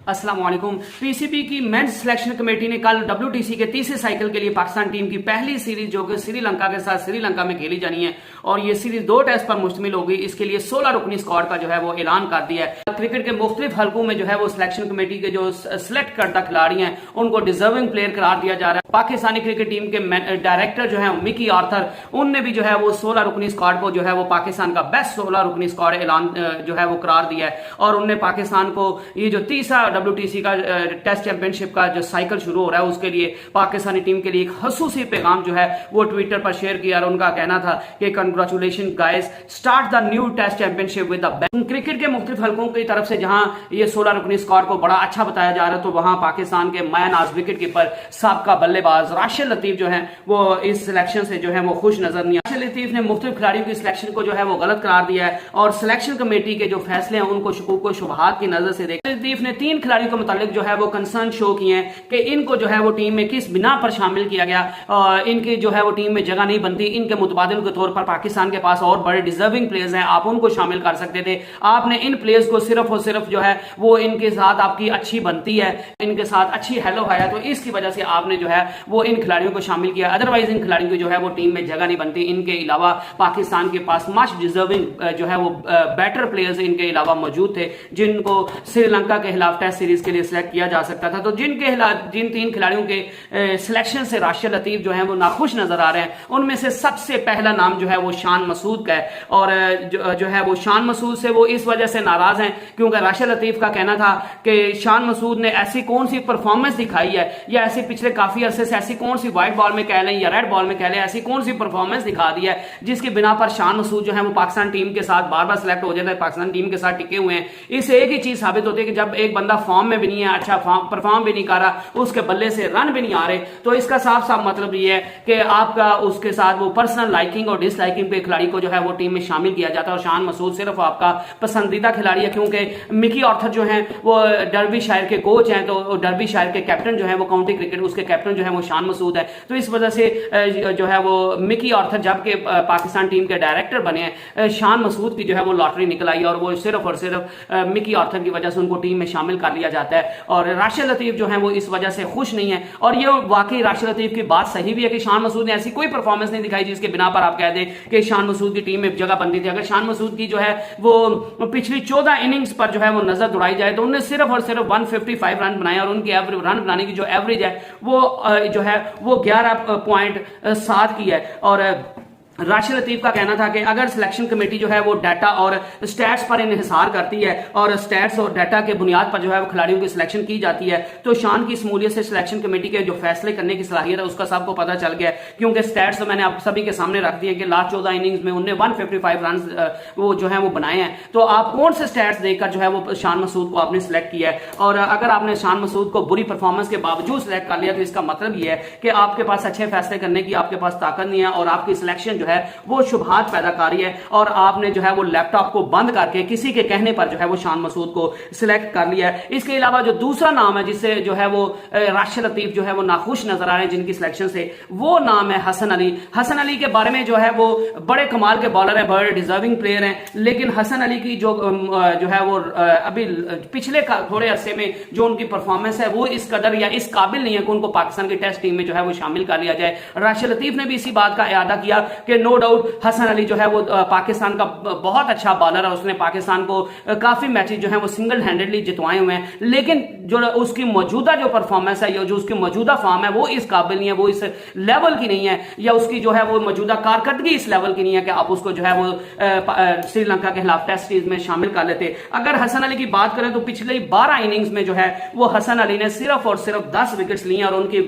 अस्सलाम वालेकुम। पीसीबी की मेंस सिलेक्शन कमेटी ने कल डब्ल्यूटीसी के तीसरे साइकिल के लिए पाकिस्तान टीम की पहली सीरीज जो कि श्रीलंका के साथ श्रीलंका में खेली जानी है और ये सीरीज 2 टेस्ट पर मुश्तमिल होगी, इसके लिए 16 रुकनी स्क्वाड का जो है वो ऐलान कर दिया है। क्रिकेट के मुख्तलिफ हलकों में जो है वो सिलेक्शन कमेटी के जो सिलेक्ट करता खिलाड़ी हैं उनको डिजर्विंग प्लेयर करार दिया जा रहा है। पाकिस्तानी क्रिकेट टीम के डायरेक्टर जो है मिकी आर्थर, उनने भी जो है वो 16 रुकनी स्क्वाड को जो है वो पाकिस्तान का बेस्ट 16 रुकनी स्क्वाड ऐलान जो है वो करार दिया है और उनने पाकिस्तान को ये जो तीसरा डब्ल्यूटीसी का टेस्ट चैंपियनशिप का जो साइकिल शुरू हो रहा है उसके लिए पाकिस्तानी टीम के लिए एक खसूसी पैगाम जो है वो ट्विटर पर शेयर किया और उनका कहना था कि congratulation guys, start the new test championship with the best. Cricket के मुख्तलिफ हलकों की तरफ से जहां ये 16 रुकनी स्क्वाड को बड़ा अच्छा बताया जा रहा है तो वहां पाकिस्तान के मायनाज विकेट कीपर साबका बल्लेबाज राशिद लतीफ जो है वो इस सिलेक्शन से जो है वो खुश नजर नहीं। राशिद लतीफ ने मुख्तलिफ खिलाड़ियों की सिलेक्शन को जो है वो गलत करार दिया है और सिलेक्शन कमेटी के जो फैसले हैं उनको शकूक व शुबहात की नजर से देखा। लतीफ ने 3 खिलाड़ियों के मुतालिक जो है वो कंसर्न शो किए हैं कि इनको जो है वो टीम में किस बिना पर शामिल किया गया और इनकी जो है वो टीम में जगह नहीं बनती। इनके मुतबादिल के तौर पर पाकिस्तान के पास और बड़े डिजर्विंग प्लेयर्स हैं, आप उनको शामिल कर सकते थे। आपने इन प्लेयर्स को सिर्फ और सिर्फ जो है वो इनके साथ आपकी अच्छी बनती है, इनके साथ अच्छी हेलो है, तो इसकी वजह से आपने जो है वो इन खिलाड़ियों को शामिल किया। अदरवाइज इन खिलाड़ियों की जो है वो टीम में जगह नहीं बनती। इनके अलावा पाकिस्तान के पास मच डिजर्विंग जो है वो बेटर प्लेयर्स इनके अलावा मौजूद थे जिनको श्रीलंका के खिलाफ टेस्ट सीरीज के लिए सिलेक्ट किया जा सकता था। तो जिन 3 खिलाड़ियों के सिलेक्शन से राशिद लतीफ जो है वो नाखुश नजर आ रहे हैं, उनमें से सबसे पहला नाम जो है वो शान मसूद का है और जो है वो शान मसूद से वो इस वजह से नाराज हैं क्योंकि राशिद लतीफ का कहना था कि शान मसूद ने ऐसी कौन सी परफॉर्मेंस दिखाई है या ऐसी पिछले काफी अरसे से ऐसी कौन सी व्हाइट बॉल में कह लें या रेड बॉल में कह लें, ऐसी कौन सी परफॉर्मेंस दिखा दी है जिसकी बिना पर शान मसूद जो है वो पाकिस्तान टीम के साथ बार बार सिलेक्ट हो जाता है, पाकिस्तान टीम के साथ टिके हुए हैं। इससे एक ही चीज साबित होती है कि जब एक बंदा फॉर्म में भी नहीं है, अच्छा परफॉर्म भी नहीं कर रहा, उसके बल्ले से रन भी नहीं आ रहे, तो इसका साफ साफ मतलब ये है कि आपका उसके साथ वो पर्सनल लाइकिंग और डिसलाइकिंग पे खिलाड़ी को जो है वो टीम में शामिल किया जाता है। और शान मसूद सिर्फ आपका पसंदीदा खिलाड़ी है क्योंकि मिकी आर्थर जो है वो डर्बी शायर के कोच हैं, तो डर्बी शायर के कैप्टन जो है वो काउंटी क्रिकेट उसके कैप्टन जो है वो शान मसूद है। तो इस वजह से जो है वो मिकी आर्थर जबकि पाकिस्तान टीम के डायरेक्टर बने हैं, शान मसूद की जो है वो लॉटरी निकल आई और वो सिर्फ और सिर्फ मिकी आर्थर की वजह से उनको टीम में शामिल कर लिया जाता है। और राशिद लतीफ जो है वो इस वजह से खुश नहीं है और ये वाकई राशिद लतीफ की बात सही भी है कि शान मसूद ने ऐसी कोई परफॉर्मेंस नहीं दिखाई जिसके बिना पर आप कह दें कि शान मसूद की टीम में जगह बनती थी। अगर शान मसूद की जो है वो पिछली 14 इनिंग्स पर जो है वो नजर दौड़ाई जाए तो उन्होंने सिर्फ और सिर्फ 155 रन बनाए और उनकी रन बनाने की जो एवरेज है वो जो है वो 11.7 की है। और राशिद लतीफ का कहना था कि अगर सिलेक्शन कमेटी जो है वो डाटा और स्टैट्स पर इन्हिसार करती है और स्टैट्स और डाटा के बुनियाद पर जो है वो खिलाड़ियों की सिलेक्शन की जाती है तो शान की शमूलियत से सिलेक्शन कमेटी के जो फैसले करने की सलाहियत है उसका सबको पता चल गया है क्योंकि स्टैट्स तो मैंने आप सभी के सामने रख दिए कि लास्ट 14 इनिंग्स में उन्होंने 155 रन वो जो है वो बनाए हैं। तो आप कौन से स्टैट्स देखकर जो है वो शान मसूद को आपने सिलेक्ट किया है और अगर आपने शान मसूद को बुरी परफॉर्मेंस के बावजूद सिलेक्ट कर लिया तो इसका मतलब यह है कि आपके पास अच्छे फैसले करने की आपके पास ताकत नहीं है और आपकी सिलेक्शन जो है वो शुबहात पैदा कर रही है और आपने जो है वो लैपटॉप को बंद करके किसी के कहने पर जो है वो शान मसूद को सिलेक्ट कर लिया है। इसके अलावा जो दूसरा नाम है जिससे जो है वो राशिद लतीफ जो है वो नाखुश नजर आ रहे हैं जिनकी सिलेक्शन से, वो नाम है हसन अली। हसन अली के बारे में जो है वो बड़े कमाल के बॉलर हैं, बड़े डिजर्विंग प्लेयर हैं, लेकिन हसन अली की जो है वो अभी पिछले थोड़े अरसे में जो उनकी परफॉर्मेंस है वो इस कदर या इस काबिल नहीं है कि उनको पाकिस्तान की टेस्ट टीम में जो है वो शामिल कर लिया जाए। राशिद लतीफ ने भी इसी बात का इरादा किया कि नो डाउट हसन अली जो है वो पाकिस्तान का बहुत अच्छा बॉलर है, उसने पाकिस्तान को काफी मैचेस जो है वो सिंगल हैंडेडली जितवाए हुए हैं, लेकिन जो उसकी मौजूदा जो परफॉर्मेंस है या जो उसकी मौजूदा फॉर्म है वो इस काबिल नहीं है, वो इस लेवल की नहीं है या उसकी जो है वो मौजूदा कारकर्दगी इस लेवल की नहीं है कि आप उसको जो है वो श्रीलंका के खिलाफ टेस्ट सीरीज में शामिल कर लेते। अगर हसन अली की बात करें तो पिछले 12 इनिंग्स में जो है वो हसन अली ने सिर्फ और सिर्फ 10 विकेट्स लिए और उनकी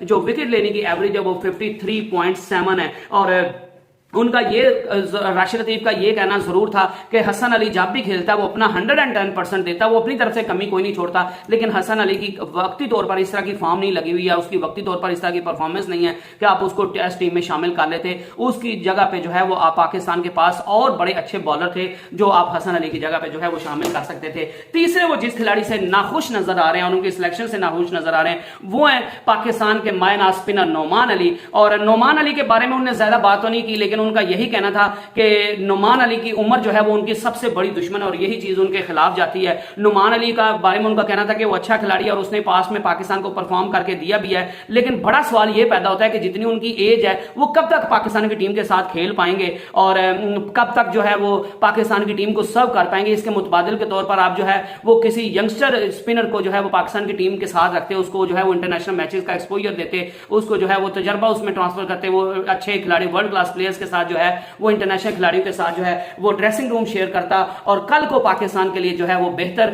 जो विकेट लेने की एवरेज है वो 53.7 है। और उनका ये राशिद लतीफ का ये कहना जरूर था कि हसन अली जब भी खेलता है वो अपना 110% देता है, वो अपनी तरफ से कमी कोई नहीं छोड़ता, लेकिन हसन अली की वक्ती तौर पर इस तरह की फॉर्म नहीं लगी हुई है, उसकी वक्ती तौर पर इस तरह की परफॉर्मेंस नहीं है कि आप उसको टेस्ट टीम में शामिल कर लेते। उसकी जगह पे जो है वो आप पाकिस्तान के पास और बड़े अच्छे बॉलर थे जो आप हसन अली की जगह पे जो है वो शामिल कर सकते थे। तीसरे वो जिस खिलाड़ी से नाखुश नजर आ रहे हैं और उनकी सिलेक्शन से नाखुश नजर आ रहे हैं वो है पाकिस्तान के मायना स्पिनर नोमान अली। और नोमान अली के बारे में उन्होंने ज्यादा बात तो नहीं की लेकिन लेकिन उनका यही कहना था कि नुमान अली की उम्र जो है वो उनकी सबसे बड़ी दुश्मन और यही चीज उनके खिलाफ जाती है। नुमान अली का बारे में उनका कहना था कि वो अच्छा खिलाड़ी है और उसने पास में पाकिस्तान को परफॉर्म करके दिया भी है, लेकिन बड़ा सवाल यह पैदा होता है कि जितनी उनकी एज है वो कब तक पाकिस्तान की टीम के साथ खेल पाएंगे और कब तक जो है वो पाकिस्तान की टीम को सर्व कर पाएंगे। इसके मुतबादिल के तौर पर आप जो है वो किसी यंगस्टर स्पिनर को जो है वो पाकिस्तान की टीम के साथ रखते, उसको जो है वो इंटरनेशनल मैचेस का एक्सपोजर देते, उसको जो है वो तजर्बा उसमें ट्रांसफर करते, वो अच्छे खिलाड़ी वर्ल्ड क्लास प्लेयर्स के साथ जो है वो इंटरनेशनल खिलाड़ियों के साथ जो है वो ड्रेसिंग रूम शेयर करता और कल को पाकिस्तान के लिए जो है वो बेहतर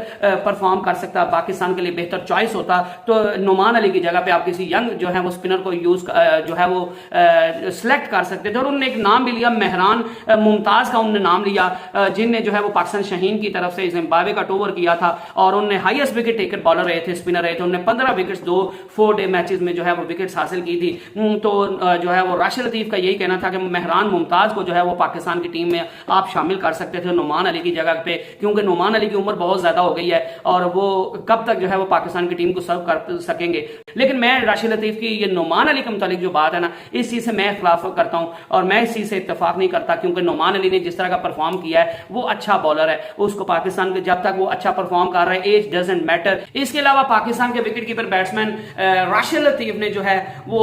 परफॉर्म कर सकता, पाकिस्तान के लिए बेहतर चॉइस होता। तो नुमान अली की जगह पे आप किसी यंग जो है वो स्पिनर को यूज जो है वो सिलेक्ट कर सकते थे और उन्होंने एक नाम भी लिया, मेहरान मुमताज का उन्होंने नाम लिया, जिनने जो है वो पाकिस्तान शाहीन की तरफ से जिम्बाब्वे का टूर किया था और उन्होंने हाईएस्ट विकेट टेकर बॉलर रहे थे, स्पिनर रहे थे। उन्होंने 15 विकेट्स 4 डे मैचेस में जो है वो विकेट्स हासिल की थी। तो जो है वो राशिद लतीफ का यही कहना था कि मेहरान मुमताज को जो है वो पाकिस्तान की टीम में आप शामिल कर सकते थे नुमान अली की जगह पे, क्योंकि नुमान अली की उम्र बहुत ज्यादा हो गई है और वो कब तक जो है वो पाकिस्तान की टीम को सर्व कर सकेंगे। लेकिन मैं राशिद लतीफ की ये नुमान अली के मुतालिक जो बात है ना, इस चीज से मैं खिलाफ करता हूं और मैं इस चीज से इत्तेफाक नहीं करता, क्योंकि नुमान अली ने जिस तरह का परफॉर्म किया है वो अच्छा बॉलर है, उसको पाकिस्तान के जब तक वो अच्छा परफॉर्म कर रहा है एज डजंट मैटर। इसके अलावा पाकिस्तान के wicket keeper batsman Rashid Latif ने जो है वो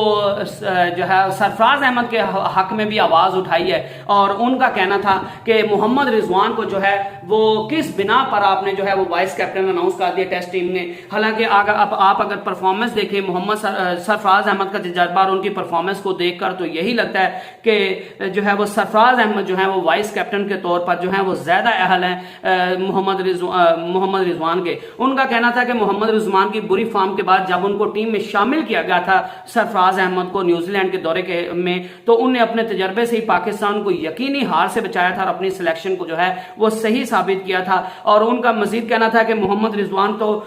जो है सरफराज अहमद के हक में भी आवाज उठाई है और उनका कहना था कि मोहम्मद रिजवान को जो है वो किस बिना पर आपने जो है वो वाइस कैप्टन अनाउंस कर दिया टेस्ट टीम ने। हालांकि आप अगर परफॉर्मेंस देखें मोहम्मद सरफराज अहमद का तजर्बा और उनकी परफॉर्मेंस को देखकर तो यही लगता है कि जो है वो सरफराज अहमद जो है वो वाइस कैप्टन के तौर पर जो है वो ज्यादा अहल है मोहम्मद रिजवान के। उनका कहना था कि मोहम्मद रिजवान की बुरी फॉर्म के बाद जब उनको टीम में शामिल किया गया था सरफराज अहमद को न्यूजीलैंड के दौरे के में, तो उनने अपने तजर्बे से ही पाकिस्तान को यकीनी हार से बचाया था और अपनी सिलेक्शन को जो है वो सही साबित किया था। और उनका मजीद कहना था कि मोहम्मद रिजवान तो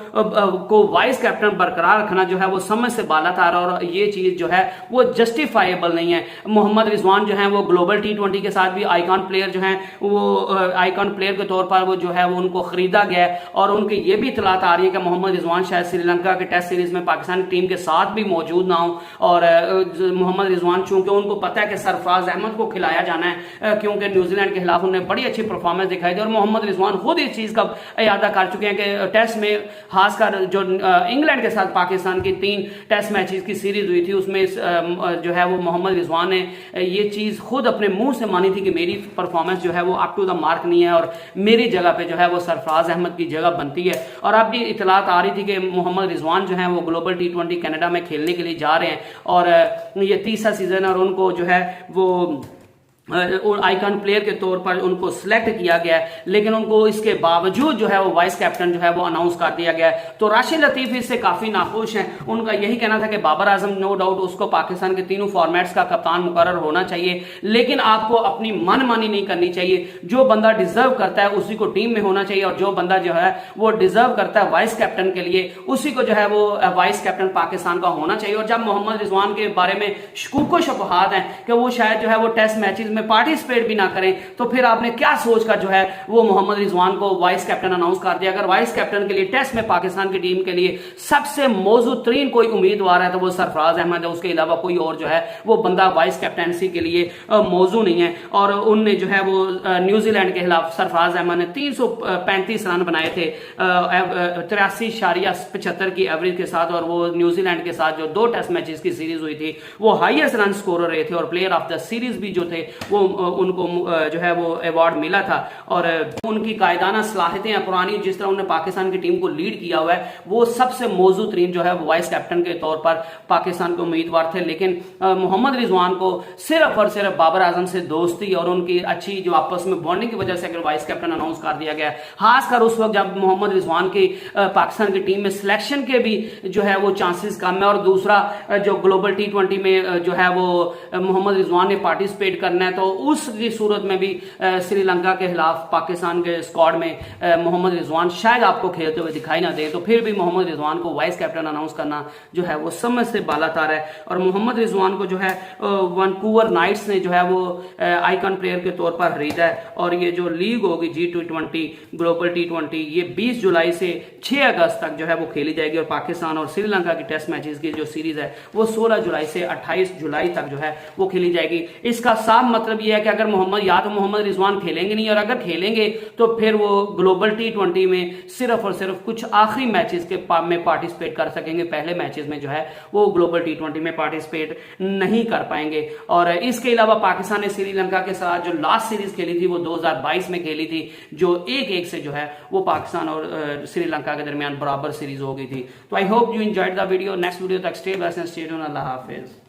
को वाइस कैप्टन बरकरार रखना जो है वो समझ से बाला था और ये चीज जो है वो जस्टिफाइबल नहीं है। मोहम्मद रिजवान जो है वो ग्लोबल T20 के साथ भी आइकॉन प्लेयर जो है वो आइकॉन प्लेयर के तौर पर वो जो है वो उनको खरीदा गया है और उनकी ये भी इतलात आ रही है कि मोहम्मद रिजवान शायद श्रीलंका के टेस्ट सीरीज में पाकिस्तान टीम के साथ भी मौजूद ना हो। और मोहम्मद रिजवान चूंकि उनको पता है कि सरफराज अहमद को खिलाया जाना है, क्योंकि न्यूजीलैंड के खिलाफ उन्होंने बड़ी अच्छी परफॉर्मेंस दिखाई दी और मोहम्मद रिजवान खुद इस चीज का इरादा कर चुके हैं कि टेस्ट में खासकर जो इंग्लैंड के साथ पाकिस्तान की 3 टेस्ट मैचेस की सीरीज हुई थी उसमें जो है वो मोहम्मद रिजवान ने ये चीज खुद अपने मुंह से मानी थी कि मेरी परफॉर्मेंस जो है वो अप टू द मार्क नहीं है और मेरी जगह पे जो है वो सरफराज अहमद की जगह बनती है। और अब भी इतलात आ रही थी कि मोहम्मद रिजवान जो है वो ग्लोबल T20 कनाडा में खेलने के लिए जा रहे हैं और ये 3रा सीजन और उनको जो है वो आइकॉन प्लेयर के तौर पर उनको सिलेक्ट किया गया है, लेकिन उनको इसके बावजूद जो है वो वाइस कैप्टन जो है वो अनाउंस कर दिया गया है। तो राशिद लतीफ इससे काफी नाखुश हैं। उनका यही कहना था कि बाबर आजम नो डाउट उसको पाकिस्तान के तीनों फॉर्मेट्स का कप्तान मुकर्रर होना चाहिए, लेकिन आपको अपनी मनमानी नहीं करनी चाहिए। जो बंदा डिजर्व करता है उसी को टीम में होना चाहिए और जो बंदा जो है वो डिजर्व करता है वाइस कैप्टन के लिए उसी को जो है वो वाइस कैप्टन पाकिस्तान का होना चाहिए। और जब मोहम्मद रिजवान के बारे में शकूक शबहात हैं कि वो शायद जो है वो टेस्ट मैचेस में पार्टिसिपेट भी ना करें, तो फिर आपने क्या सोचकर जो है वो मोहम्मद रिजवान को वाइस कैप्टन अनाउंस कर दिया। अगर वाइस कैप्टन के लिए टेस्ट में पाकिस्तान की टीम के लिए सबसे मौजूद तरीन कोई उम्मीदवार है तो वो सरफराज अहमद है, उसके अलावा कोई और जो है वो बंदा वाइस कैप्टनसी के लिए मौजू नहीं है। और उनने जो है वो न्यूजीलैंड के खिलाफ सरफराज अहमद ने 335 रन बनाए थे 83.75 की एवरेज के साथ, और वो न्यूजीलैंड के साथ जो 2 टेस्ट मैचेस की सीरीज हुई थी वो हाईएस्ट रन स्कोरर रहे थे और प्लेयर ऑफ द सीरीज भी जो थे वो उनको जो है वो अवार्ड मिला था। और उनकी कायदाना सलाहियतें पुरानी जिस तरह उन्होंने पाकिस्तान की टीम को लीड किया हुआ है वो सबसे मौजूद तरीन जो है वो वाइस कैप्टन के तौर पर पाकिस्तान के उम्मीदवार थे। लेकिन मोहम्मद रिजवान को सिर्फ और सिर्फ बाबर आजम से दोस्ती और उनकी अच्छी जो आपस में बॉन्डिंग की वजह से अगर वाइस कैप्टन अनाउंस कर दिया गया, खासकर उस वक्त जब मोहम्मद रिजवान की पाकिस्तान की टीम में सिलेक्शन के भी जो है वो चांसेस कम है। और दूसरा जो ग्लोबल T20 में जो है वो मोहम्मद रिजवान ने पार्टिसिपेट करना है, तो उसकी सूरत में भी श्रीलंका के खिलाफ पाकिस्तान के स्क्वाड में मोहम्मद रिजवान शायद आपको खेलते हुए दिखाई ना दे, तो फिर भी मोहम्मद रिजवान को वाइस कैप्टन अनाउंस करना जो है वो समझ से बालातार है। और मोहम्मद रिजवान को जो है वैंकूवर नाइट्स ने जो है वो आइकॉन प्लेयर के तौर पर खरीदा है। और ये जो लीग होगी G20 ग्लोबल T20 ये 20 जुलाई से 6 अगस्त तक जो है वो खेली जाएगी और पाकिस्तान और श्रीलंका की टेस्ट मैचेस की जो सीरीज है वो 16 जुलाई से 28 जुलाई तक जो है वो खेली जाएगी। इसका साफ मतलब यह है कि अगर मोहम्मद रिजवान खेलेंगे नहीं, और अगर खेलेंगे तो फिर वो ग्लोबल T20 में सिर्फ और सिर्फ कुछ आखिरी मैचेस में पार्टिसिपेट कर सकेंगे। पहले मैचेस में जो है वो ग्लोबल T20 में पार्टिसिपेट नहीं कर पाएंगे। और इसके अलावा पाकिस्तान ने श्रीलंका के साथ जो लास्ट सीरीज खेली थी वो 2022 में खेली थी, जो 1-1 से जो है वो पाकिस्तान और श्रीलंका के दरमियान बराबर सीरीज हो गई थी। तो I hope you enjoyed the video. Next video तक stay blessed and stay tuned. अल्लाह हाफिज।